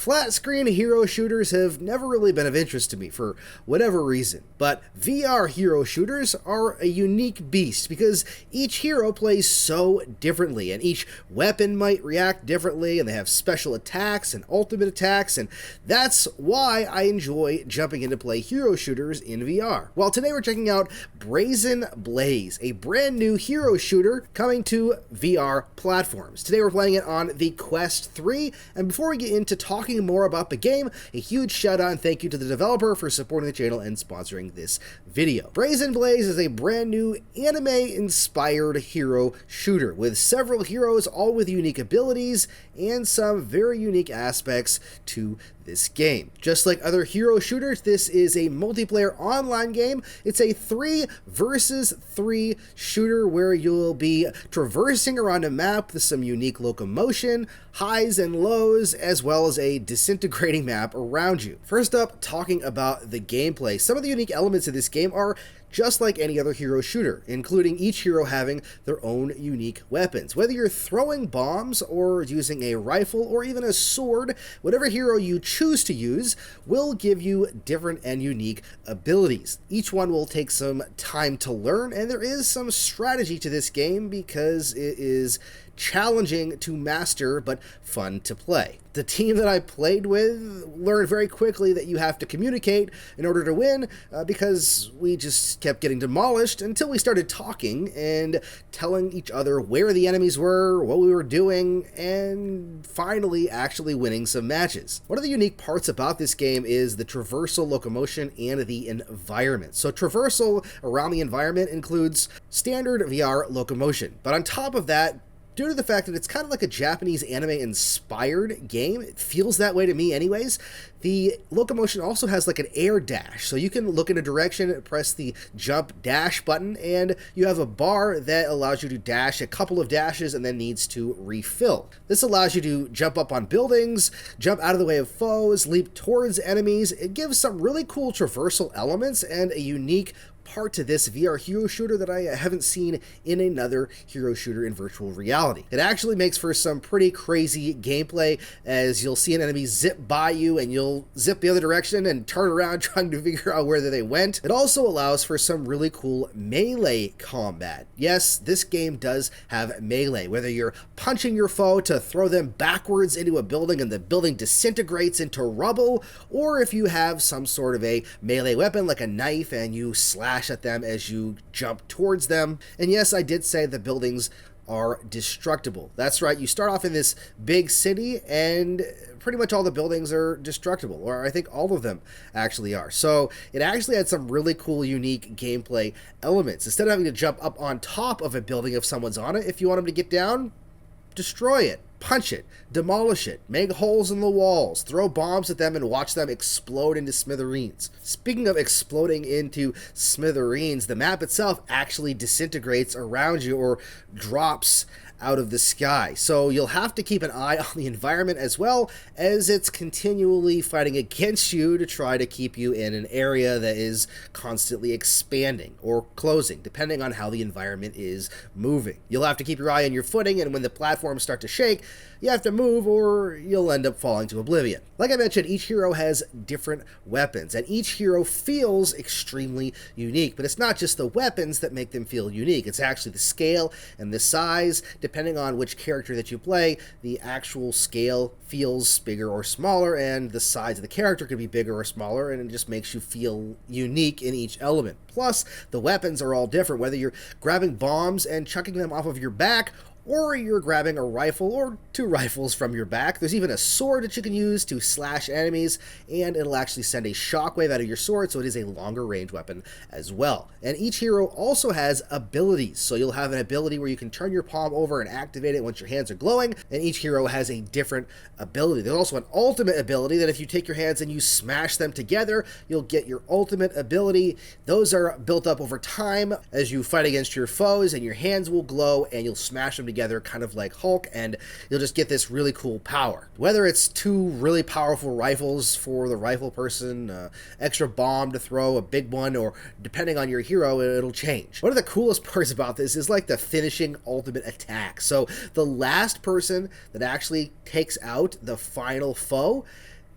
Flat-screen hero shooters have never really been of interest to me for whatever reason, but VR hero shooters are a unique beast because each hero plays so differently, and each weapon might react differently, and they have special attacks and ultimate attacks, and that's why I enjoy jumping in to play hero shooters in VR. Well, today we're checking out Brazen Blaze, a brand new hero shooter coming to VR platforms. Today we're playing it on the Quest 3, and before we get into talking more about the game, a huge shout out and thank you to the developer for supporting the channel and sponsoring this video. Brazen Blaze is a brand new anime-inspired hero shooter with several heroes, all with unique abilities and some very unique aspects to this game. Just like other hero shooters, this is a multiplayer online game. It's a 3 versus 3 shooter where you'll be traversing around a map with some unique locomotion, highs and lows, as well as a disintegrating map around you. First up, talking about the gameplay. Some of the unique elements of this game are just like any other hero shooter, including each hero having their own unique weapons. Whether you're throwing bombs or using a rifle or even a sword, whatever hero you choose to use will give you different and unique abilities. Each one will take some time to learn, and there is some strategy to this game because it is challenging to master but fun to play. The team that I played with learned very quickly that you have to communicate in order to win because we just kept getting demolished until we started talking and telling each other where the enemies were, what we were doing, and finally actually winning some matches. One of the unique parts about this game is the traversal locomotion and the environment. So traversal around the environment includes standard VR locomotion, but on top of that, due to the fact that it's kind of like a Japanese anime-inspired game, it feels that way to me anyways, the locomotion also has like an air dash. So you can look in a direction, press the jump dash button, and you have a bar that allows you to dash a couple of dashes and then needs to refill. This allows you to jump up on buildings, jump out of the way of foes, leap towards enemies. It gives some really cool traversal elements and a unique part to this VR hero shooter that I haven't seen in another hero shooter in virtual reality. It actually makes for some pretty crazy gameplay as you'll see an enemy zip by you and you'll zip the other direction and turn around trying to figure out where they went. It also allows for some really cool melee combat. Yes, this game does have melee, whether you're punching your foe to throw them backwards into a building and the building disintegrates into rubble, or if you have some sort of a melee weapon like a knife and you slash at them as you jump towards them. And yes, I did say the buildings are destructible. That's right, you start off in this big city and pretty much all the buildings are destructible, or I think all of them actually are. So it actually had some really cool, unique gameplay elements. Instead of having to jump up on top of a building if someone's on it, if you want them to get down, destroy it. Punch it, demolish it, make holes in the walls, throw bombs at them and watch them explode into smithereens. Speaking of exploding into smithereens, the map itself actually disintegrates around you or drops out of the sky. So you'll have to keep an eye on the environment as well as it's continually fighting against you to try to keep you in an area that is constantly expanding or closing, depending on how the environment is moving. You'll have to keep your eye on your footing, and when the platforms start to shake, you have to move or you'll end up falling to oblivion. Like I mentioned, each hero has different weapons, and each hero feels extremely unique, but it's not just the weapons that make them feel unique. It's actually the scale and the size. Depending on which character that you play, the actual scale feels bigger or smaller, and the size of the character can be bigger or smaller, and it just makes you feel unique in each element. Plus, the weapons are all different, whether you're grabbing bombs and chucking them off of your back, or you're grabbing a rifle or 2 rifles from your back. There's even a sword that you can use to slash enemies, and it'll actually send a shockwave out of your sword, so it is a longer range weapon as well. And each hero also has abilities, so you'll have an ability where you can turn your palm over and activate it once your hands are glowing, and each hero has a different ability. There's also an ultimate ability that if you take your hands and you smash them together, you'll get your ultimate ability. Those are built up over time as you fight against your foes, and your hands will glow and you'll smash them together kind of like Hulk, and you'll just get this really cool power. Whether it's 2 really powerful rifles for the rifle person, extra bomb to throw, a big one, or depending on your hero, it'll change. One of the coolest parts about this is like the finishing ultimate attack. So the last person that actually takes out the final foe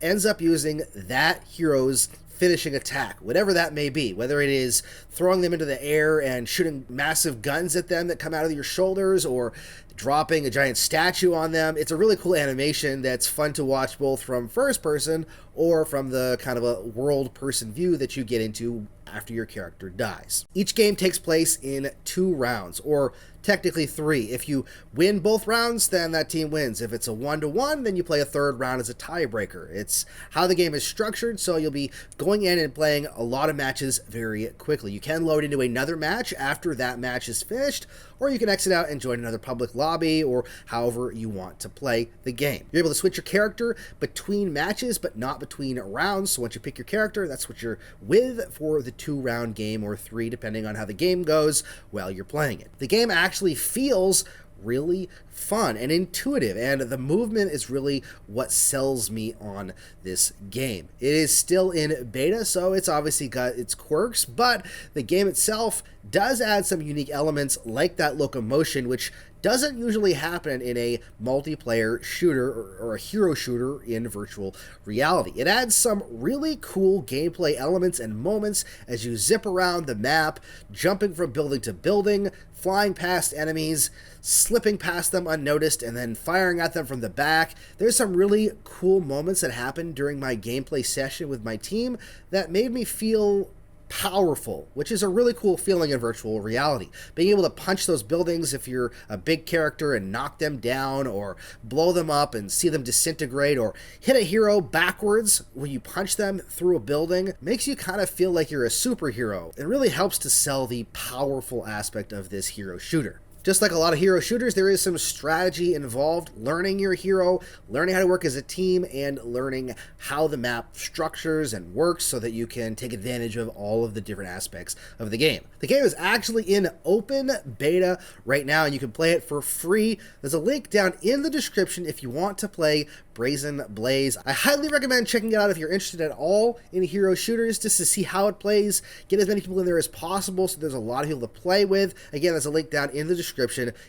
ends up using that hero's finishing attack, whatever that may be, whether it is throwing them into the air and shooting massive guns at them that come out of your shoulders, or dropping a giant statue on them. It's a really cool animation that's fun to watch both from first person or from the kind of a world person view that you get into after your character dies. Each game takes place in 2 rounds, or technically 3. If you win both rounds, then that team wins. If it's a 1-to-1, then you play a 3rd round as a tiebreaker. It's how the game is structured, so you'll be going in and playing a lot of matches very quickly. You can load into another match after that match is finished, or you can exit out and join another public lobby, or however you want to play the game. You're able to switch your character between matches, but not between rounds. So once you pick your character, that's what you're with for the 2-round game, or 3, depending on how the game goes while you're playing it. The game actually feels really fun and intuitive, and the movement is really what sells me on this game. It is still in beta, so it's obviously got its quirks, but the game itself does add some unique elements like that locomotion, which doesn't usually happen in a multiplayer shooter or a hero shooter in virtual reality. It adds some really cool gameplay elements and moments as you zip around the map, jumping from building to building, flying past enemies, slipping past them unnoticed, and then firing at them from the back. There's some really cool moments that happened during my gameplay session with my team that made me feel powerful, which is a really cool feeling in virtual reality. Being able to punch those buildings if you're a big character and knock them down, or blow them up and see them disintegrate, or hit a hero backwards when you punch them through a building, makes you kind of feel like you're a superhero. It really helps to sell the powerful aspect of this hero shooter. Just like a lot of hero shooters, there is some strategy involved, learning your hero, learning how to work as a team, and learning how the map structures and works so that you can take advantage of all of the different aspects of the game. The game is actually in open beta right now, and you can play it for free. There's a link down in the description if you want to play Brazen Blaze. I highly recommend checking it out if you're interested at all in hero shooters, just to see how it plays, get as many people in there as possible so there's a lot of people to play with. Again, there's a link down in the description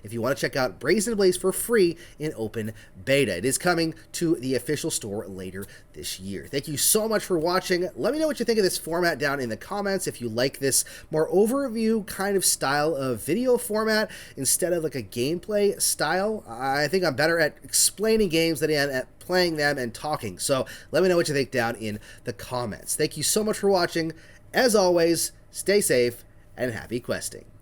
if you want to check out Brazen Blaze for free in open beta. It is coming to the official store later this year. Thank you so much for watching. Let me know what you think of this format down in the comments. If you like this more overview kind of style of video format instead of like a gameplay style, I think I'm better at explaining games than I am at playing them and talking. So let me know what you think down in the comments. Thank you so much for watching. As always, stay safe and happy questing.